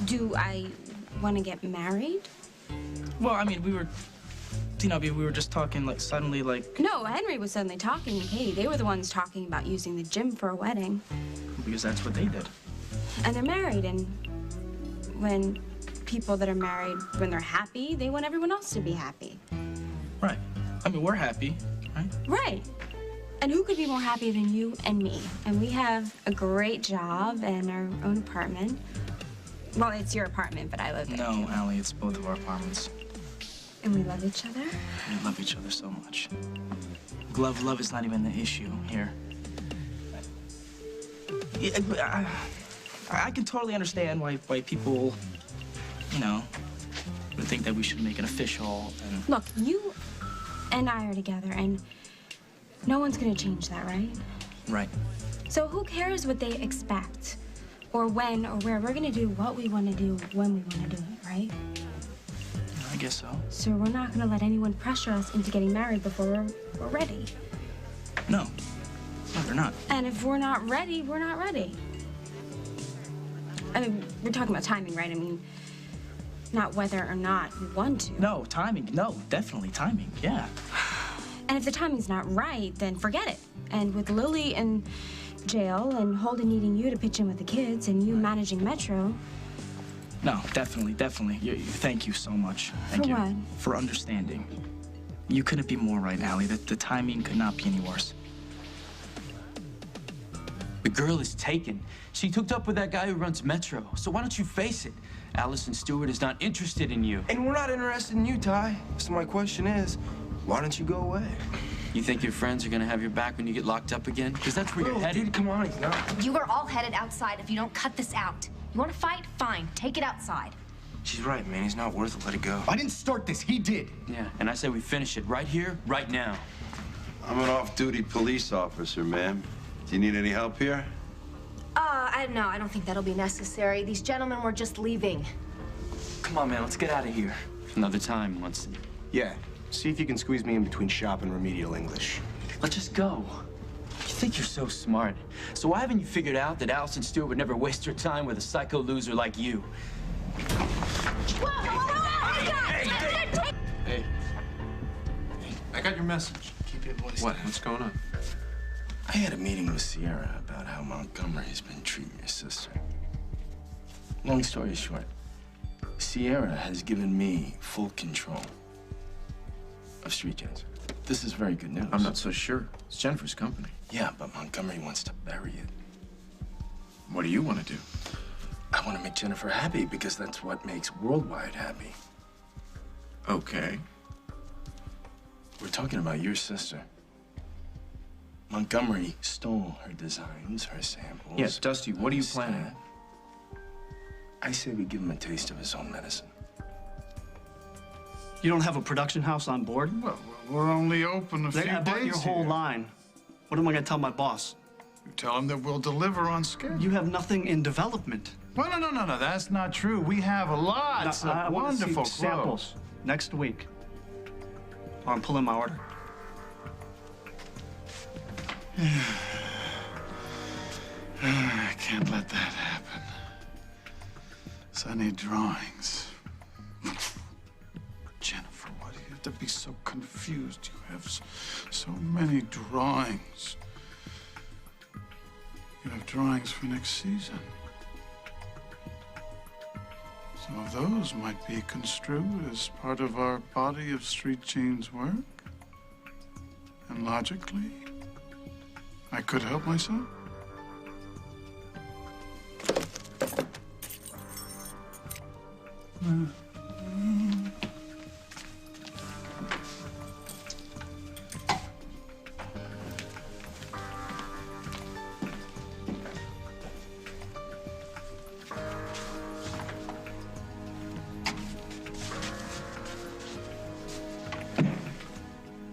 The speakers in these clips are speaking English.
Do I want to get married? Well, I mean, we were just talking, like, suddenly, like... No, Henry was suddenly talking to Katie. They were the ones talking about using the gym for a wedding. Because that's what they did. And they're married, and when people that are married, when they're happy, they want everyone else to be happy. Right. I mean, we're happy, right? Right. And who could be more happy than you and me? And we have a great job and our own apartment. Well, it's your apartment, but I live there. No, Allie, it's both of our apartments. And we love each other? We love each other so much. Love is not even the issue here. Yeah, I can totally understand why people, you know, would think that we should make it official and... Look, you and I are together, and no one's gonna change that, right? Right. So who cares what they expect? Or when or where? We're gonna do what we wanna do when we wanna do it, right? I guess so. So we're not gonna let anyone pressure us into getting married before we're ready. No. No, they're not. And if we're not ready, we're not ready. I mean, we're talking about timing, right? I mean, not whether or not we want to. No, timing. No, definitely timing, yeah. And if the timing's not right, then forget it. And with Lily in jail and Holden needing you to pitch in with the kids and you managing Metro... No, definitely. Thank you so much. Thank you. For what? For understanding. You couldn't be more right, Allie. The timing could not be any worse. The girl is taken. She hooked up with that guy who runs Metro. So why don't you face it? Allison Stewart is not interested in you. And we're not interested in you, Ty. So my question is, why don't you go away? You think your friends are gonna have your back when you get locked up again? Because that's where you're headed. Dude, come on, he's not. You are all headed outside if you don't cut this out. You want to fight? Fine. Take it outside. She's right, man. He's not worth it. Let it go. I didn't start this. He did. Yeah, and I say we finish it right here, right now. I'm an off-duty police officer, ma'am. Do you need any help here? No, I don't think that'll be necessary. These gentlemen were just leaving. Come on, man, let's get out of here. Another time, Munson. Yeah. See if you can squeeze me in between shop and remedial English. Let's just go. You think you're so smart. So why haven't you figured out that Allison Stewart would never waste her time with a psycho loser like you? Hey. I got your message. Keep your voice down. What's going on? I had a meeting with Sierra about how Montgomery's been treating your sister. Long story short, Sierra has given me full control of Street Jazz. This is very good news. I'm not so sure. It's Jennifer's company. Yeah, but Montgomery wants to bury it. What do you want to do? I want to make Jennifer happy because that's what makes Worldwide happy. Okay. We're talking about your sister. Montgomery stole her designs, her samples. Yes, Dusty, what are you planning? I say we give him a taste of his own medicine. You don't have a production house on board? Well, we're only open a few days. I bought your whole line. What am I going to tell my boss? You tell him that we'll deliver on schedule. You have nothing in development. Well, no, that's not true. We have lots of wonderful samples next week. Or I'm pulling my order. I can't let that happen. So I need drawings. Jennifer, why do you have to be so confused? You have so many drawings. You have drawings for next season. Some of those might be construed as part of our body of Street Jean's work. And logically, I could help myself.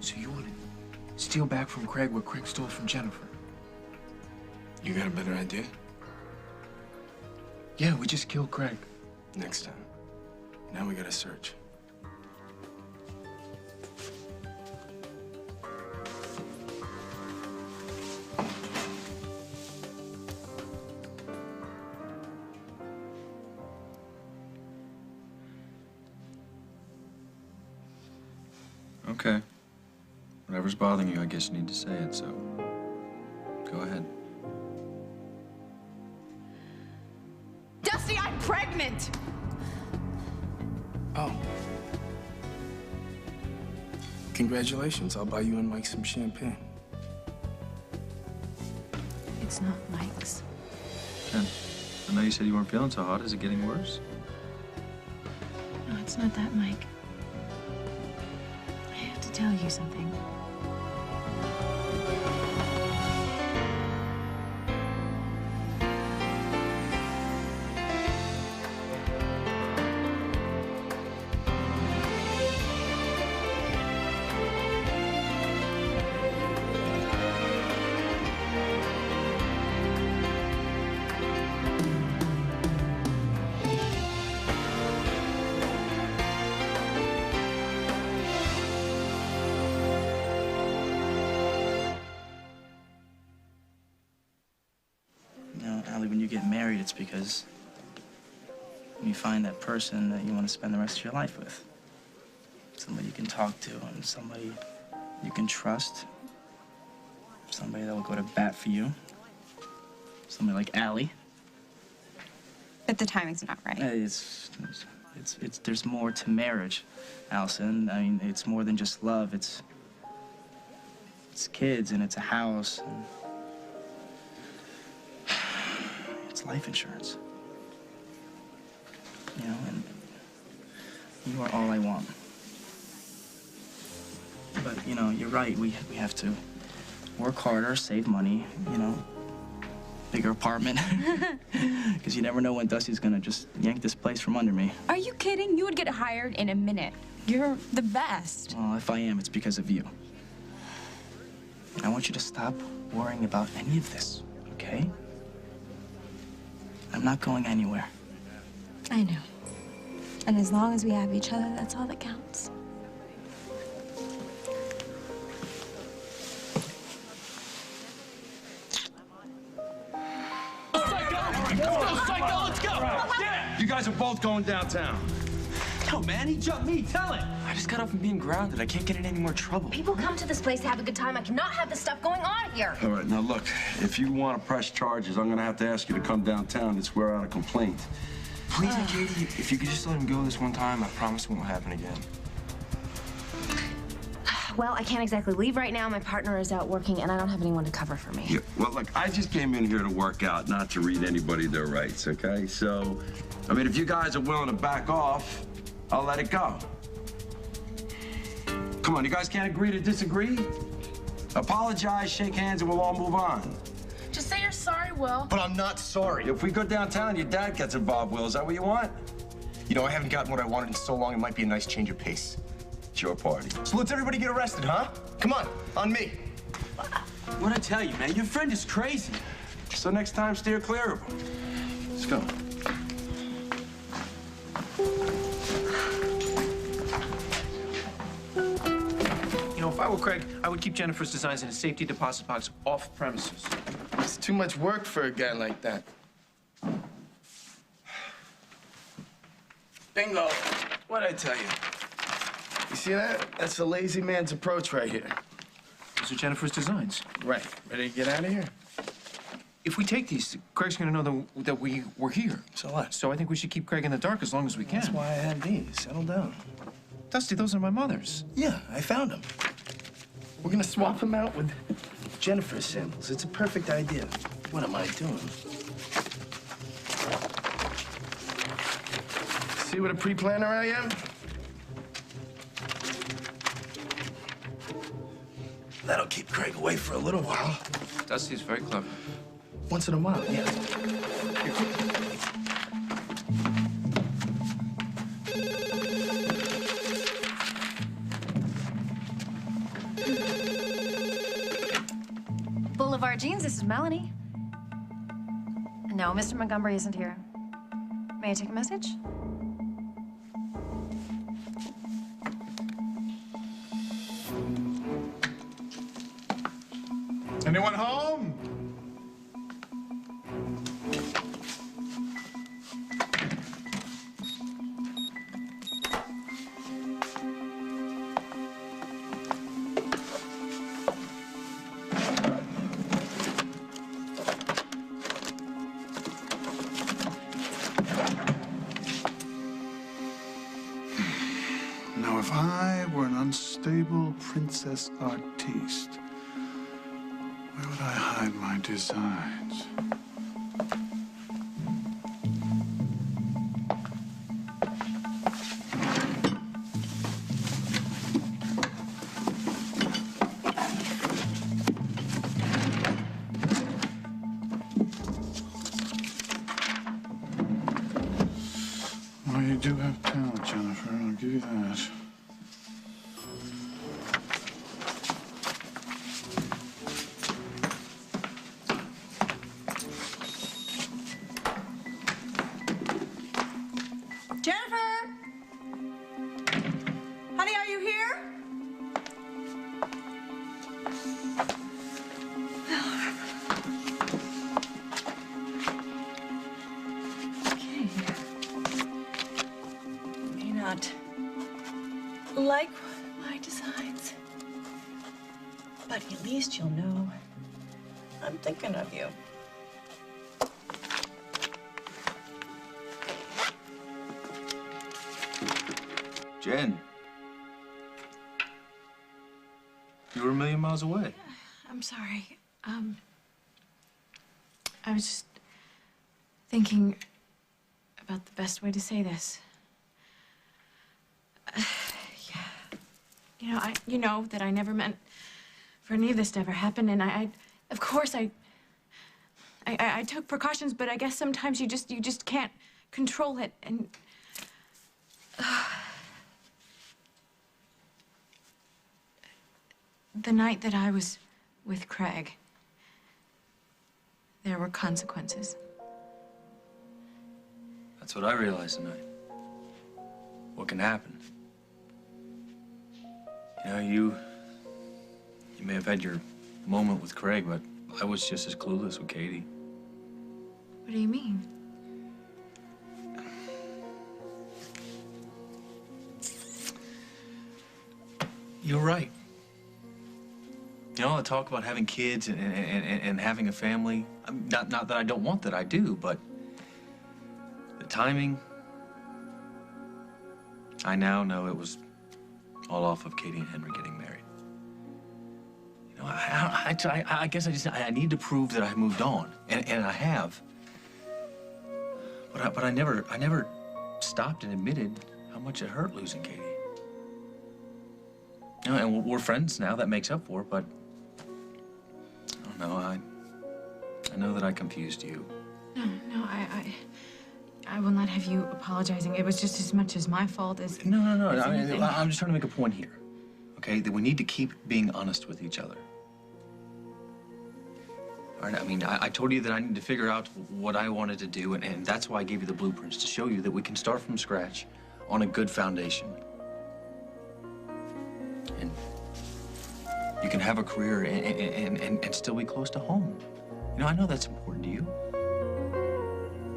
So you want to steal back from Craig what Craig stole from Jennifer? You got a better idea? Yeah, we just killed Craig. Next time. Now we gotta search. Okay. Whatever's bothering you, I guess you need to say it, so go ahead. Dusty, I'm pregnant! Oh. Congratulations. I'll buy you and Mike some champagne. It's not Mike's. Jen, I know you said you weren't feeling so hot. Is it getting worse? No, it's not that, Mike. I have to tell you something. When you get married, it's because you find that person that you want to spend the rest of your life with. Somebody you can talk to and somebody you can trust. Somebody that will go to bat for you. Somebody like Allie. But the timing's not right. There's more to marriage, Allison. I mean, it's more than just love. It's kids and it's a house. And life insurance. You know, and you are all I want. But, you know, you're right. We have to work harder, save money, you know, bigger apartment. Because you never know when Dusty's gonna just yank this place from under me. Are you kidding? You would get hired in a minute. You're the best. Well, if I am, it's because of you. I want you to stop worrying about any of this, okay? I'm not going anywhere. I know. And as long as we have each other, that's all that counts. Let's go! Yeah! You guys are both going downtown. No, man, he jumped me. Tell it. I just got off from being grounded. I can't get in any more trouble. People come to this place to have a good time. I cannot have this stuff going on here. All right, now look, if you want to press charges, I'm going to have to ask you to come downtown and swear out a complaint. Please, Katie, if you could just let him go this one time, I promise it won't happen again. Well, I can't exactly leave right now. My partner is out working, and I don't have anyone to cover for me. Yeah, well, look, I just came in here to work out, not to read anybody their rights, okay? So, I mean, if you guys are willing to back off, I'll let it go. Come on, you guys can't agree to disagree? Apologize, shake hands, and we'll all move on. Just say you're sorry, Will. But I'm not sorry. If we go downtown, your dad gets involved, Will. Is that what you want? You know, I haven't gotten what I wanted in so long, it might be a nice change of pace. It's your party. So let's everybody get arrested, huh? Come on me. What'd I tell you, man? Your friend is crazy. So next time, steer clear of him. Let's go. You know, if I were Craig, I would keep Jennifer's designs in a safety deposit box off premises. It's too much work for a guy like that. Bingo. What'd I tell you? You see that? That's a lazy man's approach right here. Those are Jennifer's designs. Right. Ready to get out of here? If we take these, Craig's gonna know that we were here. So what? So I think we should keep Craig in the dark as long as we can. That's why I had these. Settle down. Dusty, those are my mother's. Yeah, I found them. We're gonna swap them out with Jennifer's samples. It's a perfect idea. What am I doing? See what a pre-planner I am? That'll keep Craig away for a little while. Dusty's very clever. Once in a while, yeah. Boulevard Jeans, this is Melanie. No, Mr. Montgomery isn't here. May I take a message? Anyone home? I were an unstable princess artiste, where would I hide my designs? Well, you do have talent, Jennifer. I'll give you that. Jennifer! Honey, are you here? Okay. You may not like my designs, but at least you'll know I'm thinking of you. Jen. You were a million miles away. I'm sorry. I was just thinking about the best way to say this. Yeah. You know that I never meant for any of this to ever happen, and of course, I took precautions, but I guess sometimes you just can't control it, and. The night that I was with Craig, there were consequences. That's what I realized tonight. What can happen? You know, you may have had your moment with Craig, but I was just as clueless with Katie. What do you mean? You're right. You know, all the talk about having kids and having a family, not that I don't want that, I do, but the timing, I now know it was all off of Katie and Henry getting married. You know, I guess I need to prove that I moved on, and I have. But I never stopped and admitted how much it hurt losing Katie. You know, and we're friends now, that makes up for it, but I don't know, I know that I confused you. No, I will not have you apologizing. It was just as much as my fault as... No. as I mean, anything. I'm just trying to make a point here, okay? That we need to keep being honest with each other. All right, I mean, I told you that I need to figure out what I wanted to do, and that's why I gave you the blueprints, to show you that we can start from scratch on a good foundation. And you can have a career and still be close to home. You know, I know that's important to you.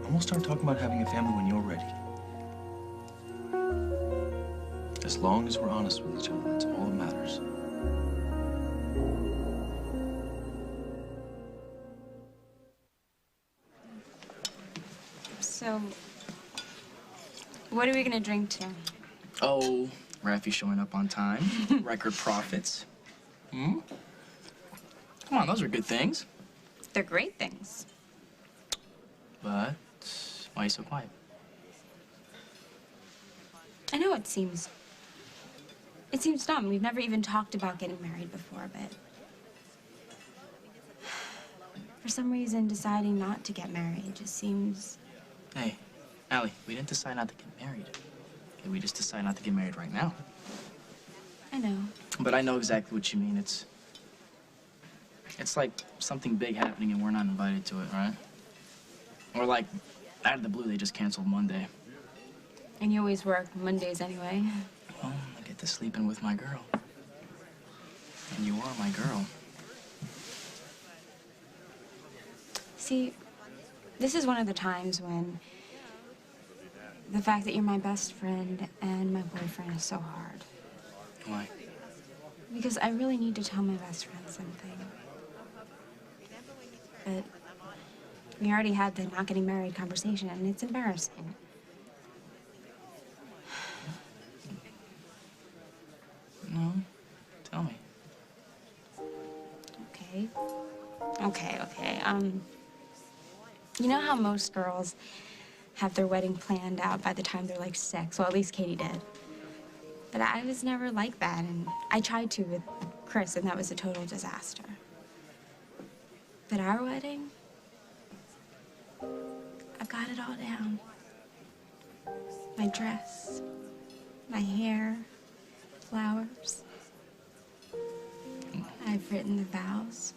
And we'll start talking about having a family when you're ready. As long as we're honest with each other, that's all that matters. So, what are we gonna drink to? Oh, Raffy showing up on time. Record profits. Hmm? Come on, those are good things. They're great things. But why are you so quiet? I know it seems dumb. We've never even talked about getting married before, but for some reason, deciding not to get married just seems... Hey, Allie, we didn't decide not to get married. Okay, we just decided not to get married right now. I know. But I know exactly what you mean. It's like something big happening and we're not invited to it, right? Or like, out of the blue, they just canceled Monday. And you always work Mondays anyway. Well, I get to sleep in with my girl. And you are my girl. See, this is one of the times when the fact that you're my best friend and my boyfriend is so hard. Why? Because I really need to tell my best friend something. But we already had the not getting married conversation, and it's embarrassing. No. Tell me. Okay. You know how most girls have their wedding planned out by the time they're like 6? Well, at least Katie did. But I was never like that, and I tried to with Chris, and that was a total disaster. But our wedding, I've got it all down. My dress, my hair, flowers. I've written the vows.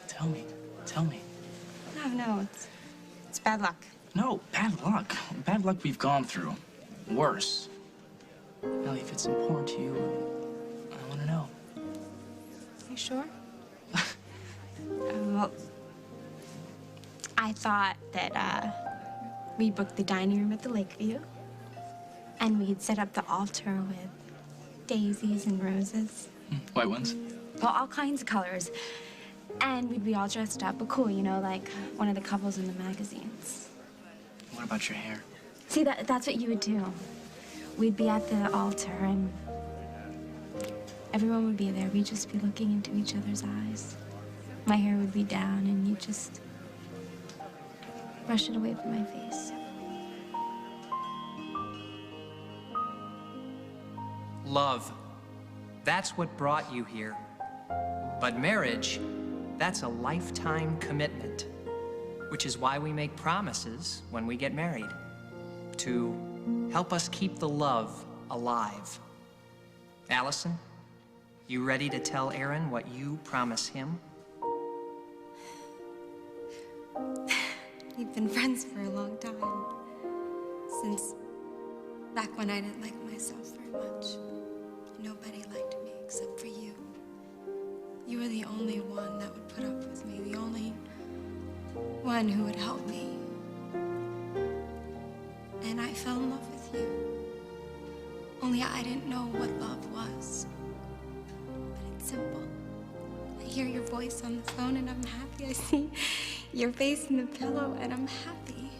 Tell me. Tell me. No, it's bad luck. No, bad luck. Bad luck we've gone through. Worse. Ellie, if it's important to you, I want to know. You sure? Well, I thought that we booked the dining room at the Lakeview, and we'd set up the altar with daisies and roses. White ones? Well, all kinds of colors. And we'd be all dressed up, but cool, you know, like one of the couples in the magazines. What about your hair? See, that's what you would do. We'd be at the altar, and everyone would be there. We'd just be looking into each other's eyes. My hair would be down, and you'd just brush it away from my face. Love. That's what brought you here. But marriage, that's a lifetime commitment, which is why we make promises when we get married, to help us keep the love alive. Allison, you ready to tell Aaron what you promise him? We've been friends for a long time. Since back when I didn't like myself very much. Nobody liked me except for you. You were the only one that would put up with me, the only one who would help me. And I fell in love with you. Only I didn't know what love was. But it's simple. I hear your voice on the phone and I'm happy. I see your face in the pillow and I'm happy.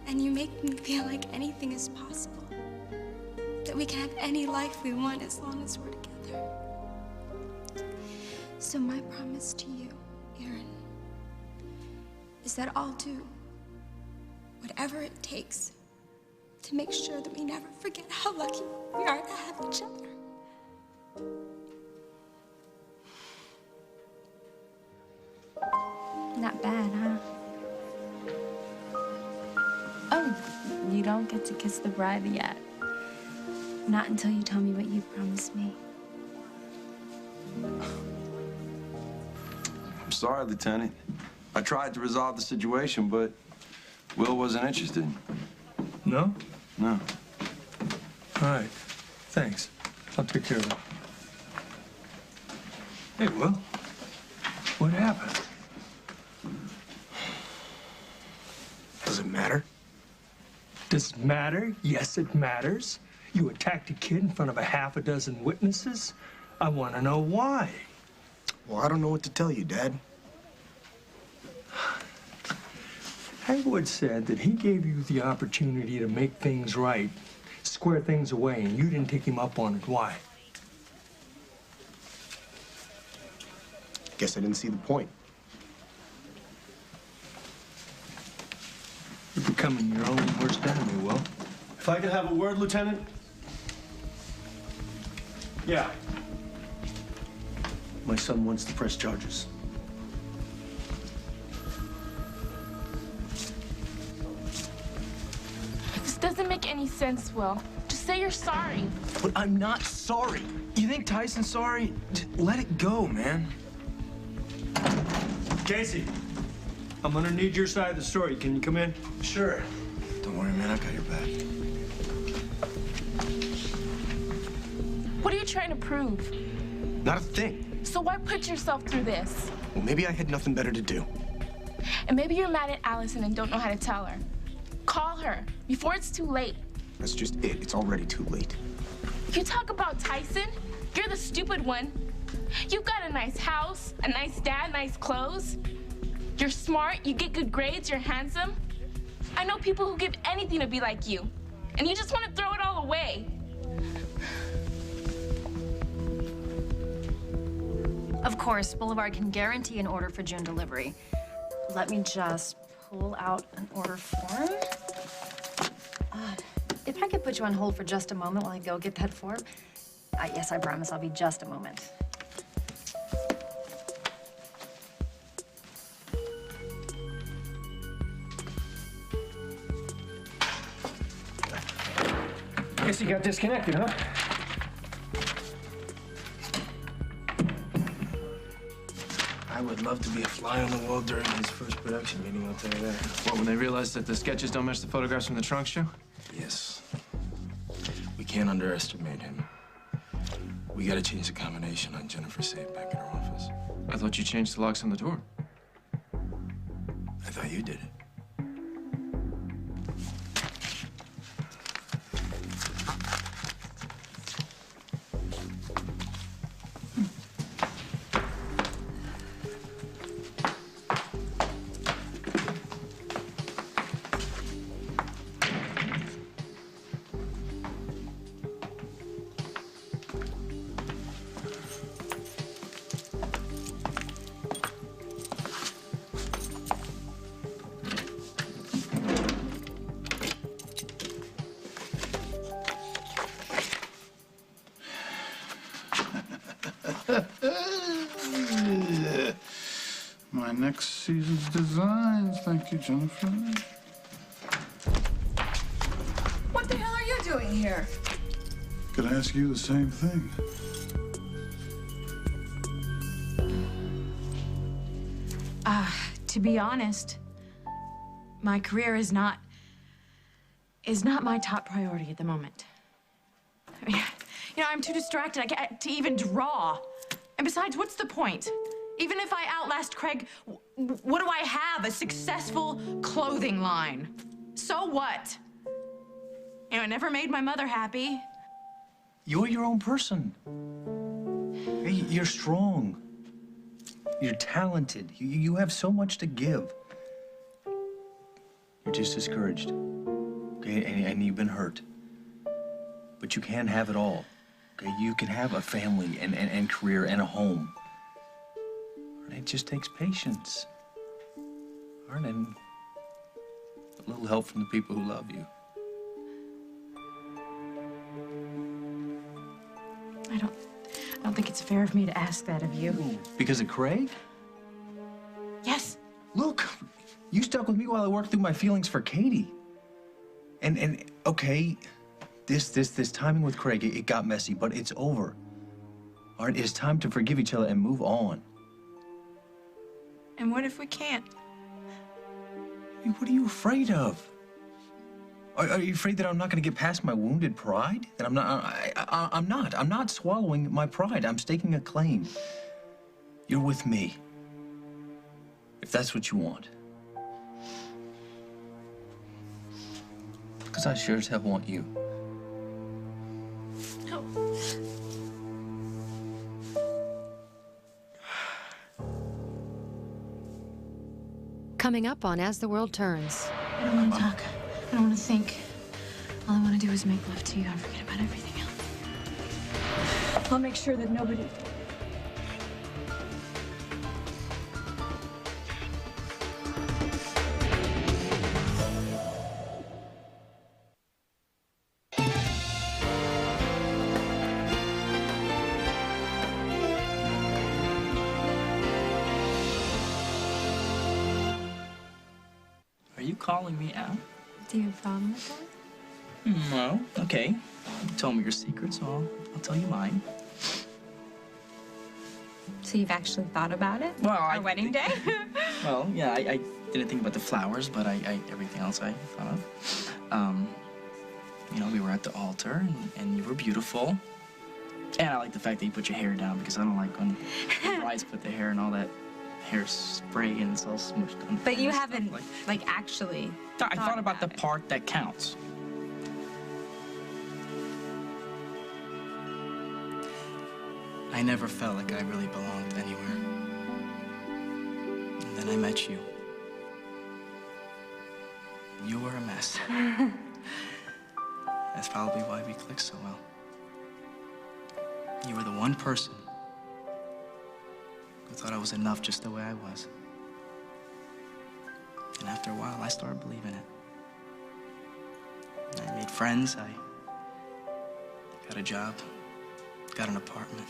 And you make me feel like anything is possible. That we can have any life we want as long as we're together. So my promise to you, Aaron, is that I'll do whatever it takes to make sure that we never forget how lucky we are to have each other. Not bad, huh? Oh, you don't get to kiss the bride yet. Not until you tell me what you promised me. I'm sorry, Lieutenant. I tried to resolve the situation, but Will wasn't interested. No? No. All right. Thanks. I'll take care of it. Hey, Will. What happened? Does it matter? Does it matter? Yes, it matters. You attacked a kid in front of a half a dozen witnesses. I want to know why. Well, I don't know what to tell you, Dad. Hagwood said that he gave you the opportunity to make things right, square things away, and you didn't take him up on it. Why? Guess I didn't see the point. You're becoming your own worst enemy, Will. If I could have a word, Lieutenant? Yeah. My son wants to press charges. This doesn't make any sense, Will. Just say you're sorry. But I'm not sorry. You think Tyson's sorry? Just let it go, man. Casey, I'm gonna need your side of the story. Can you come in? Sure. Don't worry, man. I got your back. What are you trying to prove? Not a thing. So why put yourself through this? Well, maybe I had nothing better to do. And maybe you're mad at Allison and don't know how to tell her. Call her before it's too late. That's just it. It's already too late. You talk about Tyson, you're the stupid one. You've got a nice house, a nice dad, nice clothes. You're smart, you get good grades, you're handsome. I know people who give anything to be like you. And you just want to throw it all away. Of course, Boulevard can guarantee an order for June delivery. Let me just pull out an order form. If I could put you on hold for just a moment while I go get that form. Yes, I promise I'll be just a moment. Guess you got disconnected, huh? I would love to be a fly on the wall during his first production meeting, I'll tell you that. What, when they realized that the sketches don't match the photographs from the trunk show? Yes. We can't underestimate him. We gotta change the combination on Jennifer's safe back in her office. I thought you changed the locks on the door. I thought you did it. My next season's designs. Thank you, Jennifer. What the hell are you doing here? Could I ask you the same thing? To be honest, my career is not my top priority at the moment. I mean, you know, I'm too distracted to even draw. And besides, what's the point? Even if I outlast Craig, what do I have? A successful clothing line. So what? You know, it never made my mother happy. You're your own person. Hey, you're strong. You're talented. You have so much to give. You're just discouraged. Okay, and you've been hurt. But you can have it all. Okay, you can have a family and career and a home. And it just takes patience. All right, and a little help from the people who love you. I don't think it's fair of me to ask that of you. Because of Craig? Yes. Look, you stuck with me while I worked through my feelings for Katie. And okay, this timing with Craig, it got messy, but it's over. All right, it's time to forgive each other and move on. And what if we can't? Hey, what are you afraid of? Are you afraid that I'm not going to get past my wounded pride? That I'm not. I'm not swallowing my pride. I'm staking a claim. You're with me. If that's what you want. Because I sure as hell want you. No. Coming up on As the World Turns. I don't want to talk. I don't want to think. All I want to do is make love to you and forget about everything else. I'll make sure that nobody... Are you calling me out? Do you have a problem with that? No. Okay. You told me your secret, so I'll tell you mine. So you've actually thought about it? Well, Our wedding day? Well, yeah, I didn't think about the flowers, but everything else I thought of. You know, we were at the altar, and you were beautiful. And I like the fact that you put your hair down, because I don't like when brides put their hair and all that hairspray and it's all smushed on. But you haven't, like actually I thought about the part that counts. I never felt like I really belonged anywhere. And then I met you. You were a mess. That's probably why we clicked so well. You were the one person who thought I was enough just the way I was. And after a while, I started believing it. I made friends, I got a job, got an apartment.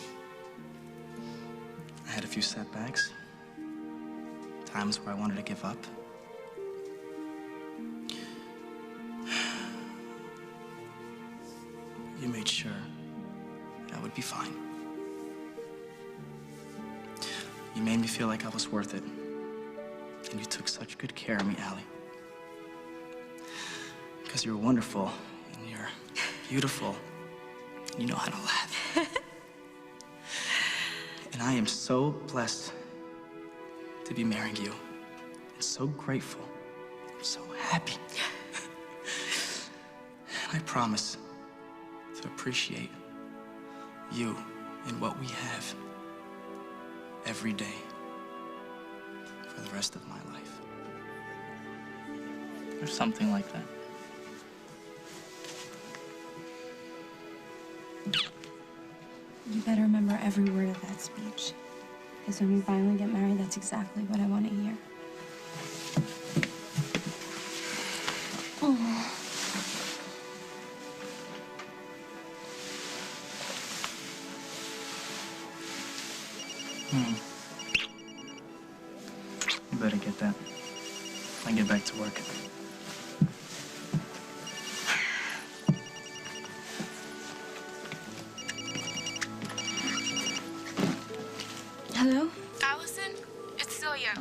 I had a few setbacks, times where I wanted to give up. You made sure I would be fine. You made me feel like I was worth it. And you took such good care of me, Allie. Because you're wonderful, and you're beautiful, and you know how to laugh. And I am so blessed to be marrying you, and so grateful, I'm so happy. And I promise to appreciate you and what we have every day for the rest of my life. Or something like that. You better remember every word of that speech. Because when we finally get married, that's exactly what I want to hear. Oh. You better get that. I get back to work. Hello? Allison, it's Celia.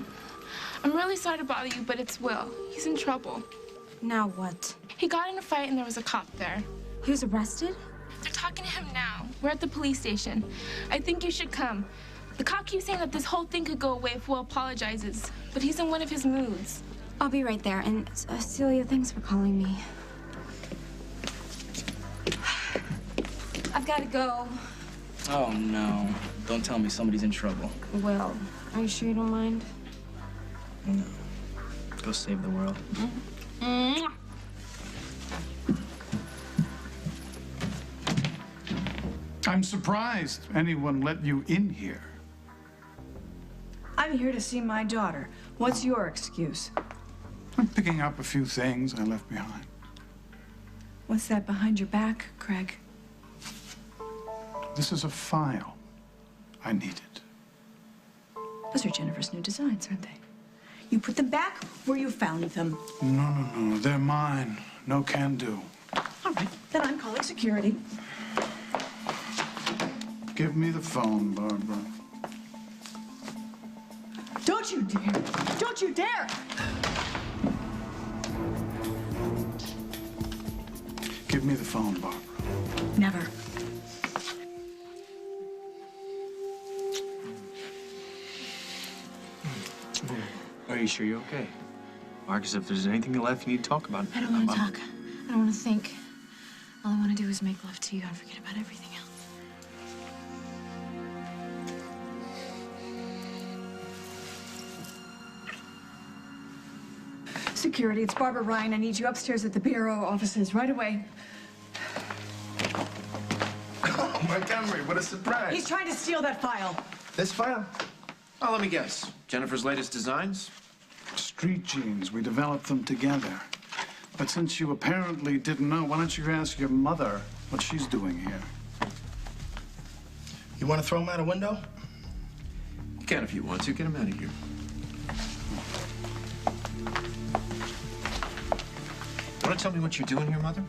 I'm really sorry to bother you, but it's Will. He's in trouble. Now what? He got in a fight and there was a cop there. He was arrested? They're talking to him now. We're at the police station. I think you should come. The cop keeps saying that this whole thing could go away if Will apologizes, but he's in one of his moods. I'll be right there. And Celia, thanks for calling me. I've got to go. Oh, no. Don't tell me somebody's in trouble. Will, are you sure you don't mind? No. Go save the world. Mm-hmm. I'm surprised anyone let you in here. I'm here to see my daughter. What's your excuse? I'm picking up a few things I left behind. What's that behind your back, Craig? This is a file I needed. Those are Jennifer's new designs, aren't they? You put them back where you found them. No. They're mine. No can do. All right, then I'm calling security. Give me the phone, Barbara. Don't you dare! Don't you dare! Give me the phone, Barbara. Never. Are you sure you're okay? Marcus, if there's anything left you need to talk about. I don't want to talk. I don't want to think. All I want to do is make love to you and forget about everything else. Security, it's Barbara Ryan. I need you upstairs at the bureau offices right away. Oh, Montgomery, what a surprise. He's trying to steal that file. This file? Oh, let me guess. Jennifer's latest designs? Street jeans. We developed them together. But since you apparently didn't know, why don't you ask your mother what she's doing here? You want to throw him out a window? You can if you want to. Get him out of here. Want to tell me what you're doing here, Mother?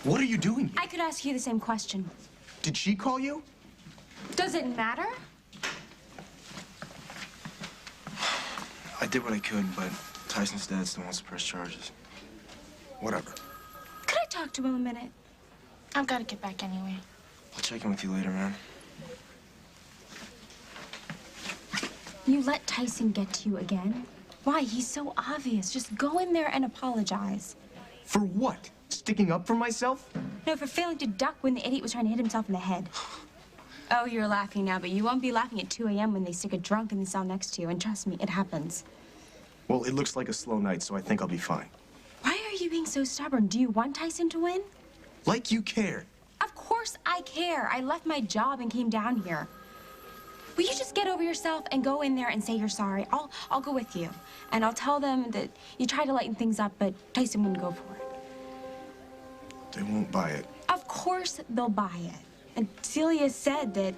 What are you doing here? I could ask you the same question. Did she call you? Does it matter? I did what I could, but Tyson's dad still wants to press charges. Whatever. Could I talk to him a minute? I've got to get back anyway. I'll check in with you later, man. You let Tyson get to you again? Why? He's so obvious. Just go in there and apologize. For what? Sticking up for myself? No, for failing to duck when the idiot was trying to hit himself in the head. Oh, you're laughing now, but you won't be laughing at 2 a.m. when they stick a drunk in the cell next to you. And trust me, it happens. Well, it looks like a slow night, so I think I'll be fine. Why are you being so stubborn? Do you want Tyson to win? Like you care. Of course I care. I left my job and came down here. Will you just get over yourself and go in there and say you're sorry? I'll go with you. And I'll tell them that you tried to lighten things up, but Tyson wouldn't go for it. They won't buy it. Of course they'll buy it. And Celia said that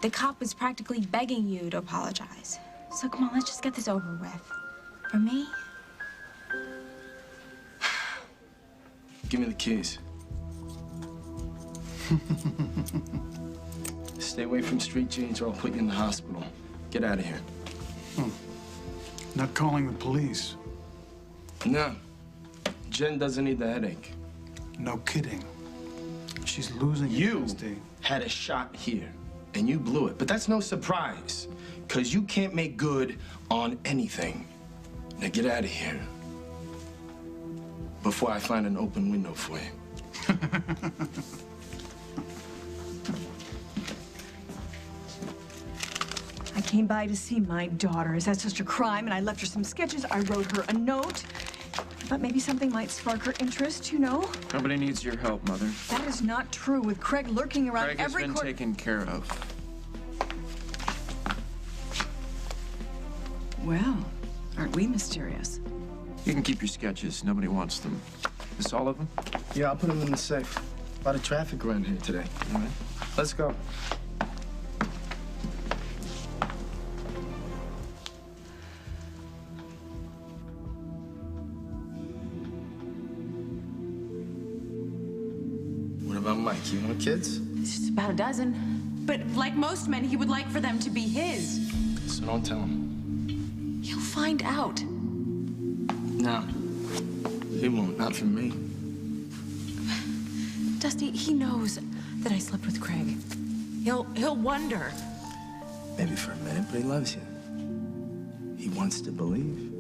the cop was practically begging you to apologize. So come on, let's just get this over with. For me? Give me the keys. Stay away from street jeans or I'll put you in the hospital. Get out of here. Not calling the police. No. Jen doesn't need the headache. No kidding. She's losing it, You Dusty. had a shot here, and you blew it. But that's no surprise, because you can't make good on anything. Now get out of here before I find an open window for you. I came by to see my daughter. Is that such a crime? And I left her some sketches. I wrote her a note. I thought maybe something might spark her interest, you know? Nobody needs your help, Mother. That is not true. With Craig lurking around Craig has every been corner. taken care of. Well, aren't we mysterious? You can keep your sketches. Nobody wants them. This all of them? Yeah, I'll put them in the safe. A lot of traffic around here today. All right, let's go. What about Mike? You know kids? Just about a dozen. But like most men, he would like for them to be his. So don't tell him. He'll find out. No. He won't. Not from me. Dusty, he knows that I slept with Craig. He'll wonder. Maybe for a minute, but he loves you. He wants to believe.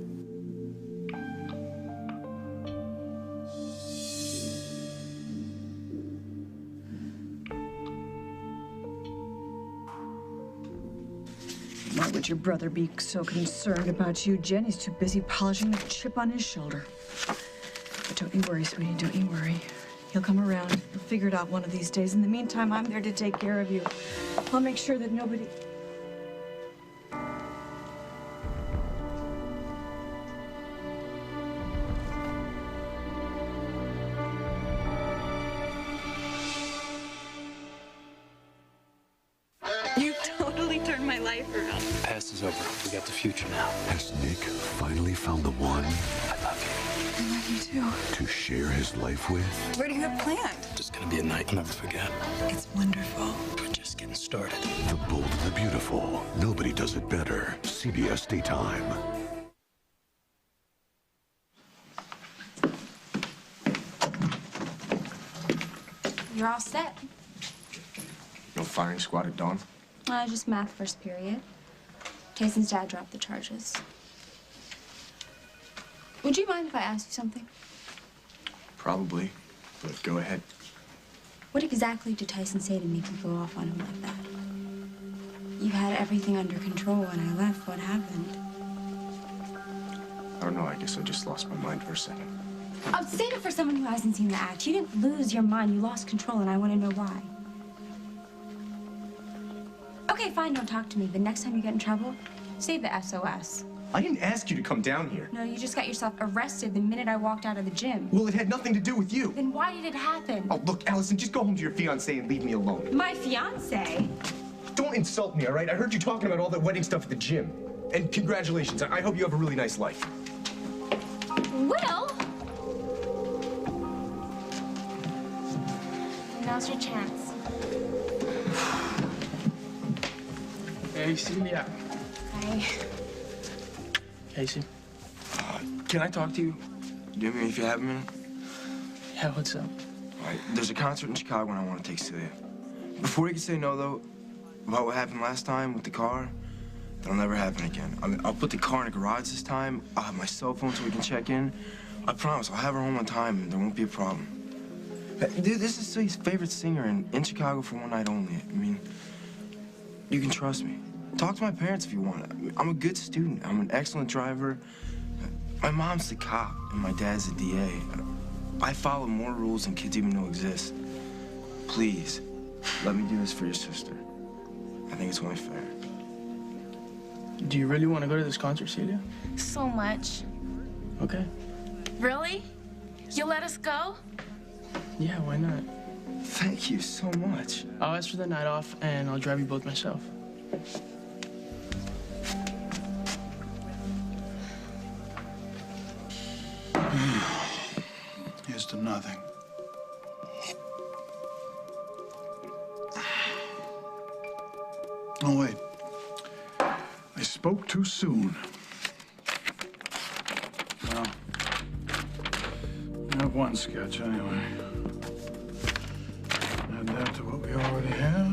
Why would your brother be so concerned about you, Jen? He's too busy polishing the chip on his shoulder. But don't you worry, sweetie, don't you worry. He'll come around. He'll figure it out one of these days. In the meantime, I'm there to take care of you. I'll make sure that nobody... You totally turned my life around. Past is over. We got the future now. Has Nick finally found the one I love you. I love you too. to share his life with? Where do you have planned? Just gonna be a night I'll never forget. It's wonderful. We're just getting started. The Bold and the Beautiful. Nobody does it better. CBS Daytime. You're all set. No firing squad at dawn? Just math first period. Tyson's dad dropped the charges. Would you mind if I asked you something? Probably, but go ahead. What exactly did Tyson say to make you go off on him like that? You had everything under control when I left. What happened? I don't know, I guess I just lost my mind for a second. Save it for someone who hasn't seen the act. You didn't lose your mind. You lost control, and I want to know why. Okay, fine, don't talk to me. But next time you get in trouble, save the SOS. I didn't ask you to come down here. No, you just got yourself arrested the minute I walked out of the gym. Well, it had nothing to do with you. Then why did it happen? Oh, look, Allison, just go home to your fiancé and leave me alone. My fiance? Don't insult me, all right? I heard you talking about all that wedding stuff at the gym. And congratulations. I hope you have a really nice life. Will? Now's your chance. Hey, Celia. Hi. Casey? Can I talk to you? Do you mean if you have a minute? Yeah, what's up? All right, there's a concert in Chicago and I want to take Celia. Before you can say no, though, about what happened last time with the car, that'll never happen again. I'll put the car in a garage this time. I'll have my cell phone so we can check in. I promise, I'll have her home on time and there won't be a problem. Dude, this is Celia's favorite singer in Chicago for one night only. I mean, You can trust me. Talk to my parents if you want. I'm a good student. I'm an excellent driver. My mom's the cop, and my dad's the DA. I follow more rules than kids even know exist. Please, let me do this for your sister. I think it's only fair. Do you really want to go to this concert, Celia? So much. Okay. Really? You'll let us go? Yeah, why not? Thank you so much. I'll ask for the night off, and I'll drive you both myself. Here's to nothing. Oh, wait. I spoke too soon. Well, I have one sketch anyway. Add that to what we already have.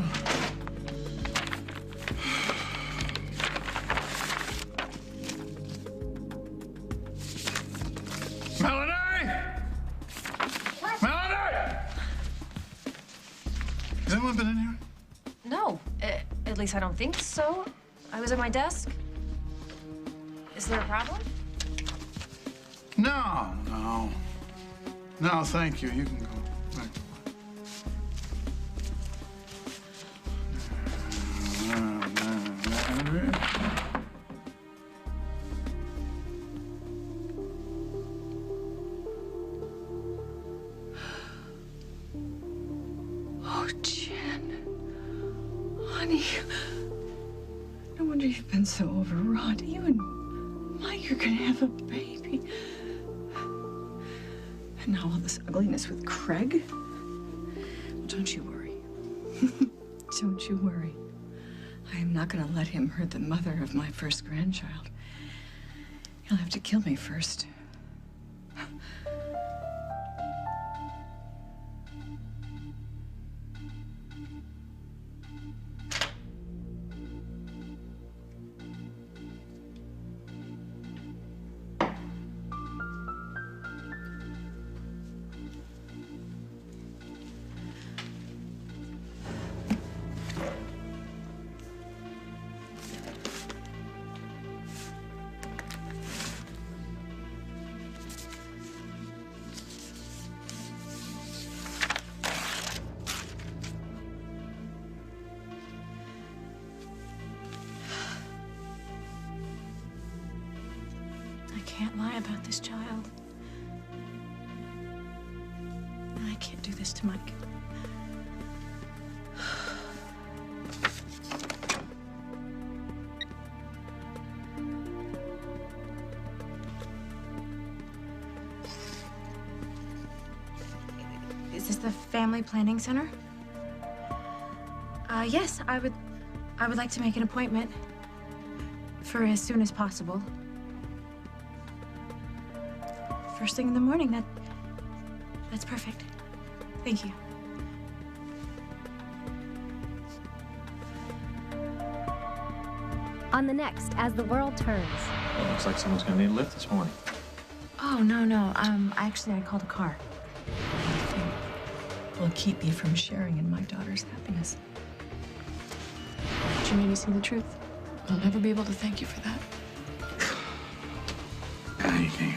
Melanie! Melanie! Has anyone been in here? No, at least I don't think so. I was at my desk. Is there a problem? No, no. No, thank you. You can go. Right. Oh, Jen. Honey. No wonder you've been so overwrought. You and Mike are gonna have a baby. And now all this ugliness with Craig? Well, don't you worry. Don't you worry. I am not gonna let him hurt the mother of my first grandchild. He'll have to kill me first. I can't lie about this child. I can't do this to Mike. Is this the Family Planning Center? Yes, I would like to make an appointment for as soon as possible. First thing in the morning, that's perfect. Thank you. On the next, As the World Turns. Well, looks like someone's gonna need a lift this morning. Oh, no. Actually, I called a car. Will keep me from sharing in my daughter's happiness. But you made me see the truth. I'll never be able to thank you for that. Anything.